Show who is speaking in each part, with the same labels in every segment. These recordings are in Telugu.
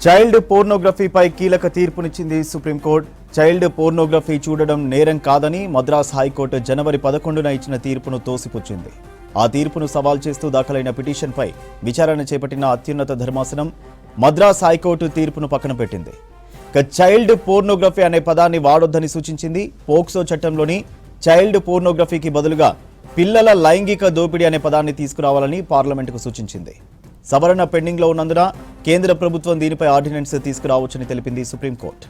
Speaker 1: చైల్డ్ పోర్నోగ్రఫీపై కీలక తీర్పునిచ్చింది సుప్రీంకోర్టు. చైల్డ్ పోర్నోగ్రఫీ చూడడం నేరం కాదని మద్రాస్ హైకోర్టు జనవరి 11న ఇచ్చిన తీర్పును తోసిపుచ్చింది. ఆ తీర్పును సవాల్ చేస్తూ దాఖలైన పిటిషన్పై విచారణ చేపట్టిన అత్యున్నత ధర్మాసనం మద్రాస్ హైకోర్టు తీర్పును పక్కన పెట్టింది. చైల్డ్ పోర్నోగ్రఫీ అనే పదాన్ని వాడొద్దని సూచించింది. పోక్సో చట్టంలోని చైల్డ్ పోర్నోగ్రఫీకి బదులుగా పిల్లల లైంగిక దోపిడీ అనే పదాన్ని తీసుకురావాలని పార్లమెంటుకు సూచించింది. సవరణ పెండింగ్లో ఉన్నందున కేంద్ర ప్రభుత్వం దీనిపై ఆర్డినెన్స్ తీసుకురావచ్చని తెలిపింది సుప్రీంకోర్టు.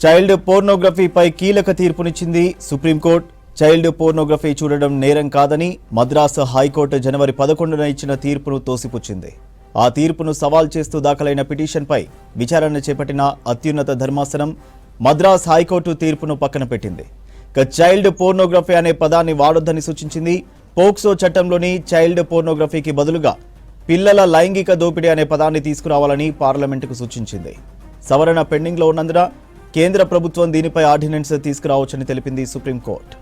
Speaker 1: చైల్డ్ పోర్నోగ్రఫీపై కీలక తీర్పునిచ్చింది సుప్రీంకోర్టు. చైల్డ్ పోర్నోగ్రఫీ చూడడం నేరం కాదని మద్రాసు హైకోర్టు జనవరి 11న ఇచ్చిన తీర్పును తోసిపుచ్చింది. ఆ తీర్పును సవాల్ చేస్తూ దాఖలైన పిటిషన్పై విచారణ చేపట్టిన అత్యున్నత ధర్మాసనం మద్రాస్ హైకోర్టు తీర్పును పక్కన పెట్టింది. చైల్డ్ పోర్నోగ్రఫీ అనే పదాన్ని వాడొద్దని సూచించింది. పోక్సో చట్టంలోని చైల్డ్ పోర్నోగ్రఫీకి బదులుగా పిల్లల లైంగిక దోపిడీ అనే పదాన్ని తీసుకురావాలని పార్లమెంటుకు సూచించింది. సవరణ పెండింగ్లో ఉన్నందున కేంద్ర ప్రభుత్వం దీనిపై ఆర్డినెన్స్ తీసుకురావచ్చని తెలిపింది సుప్రీంకోర్టు.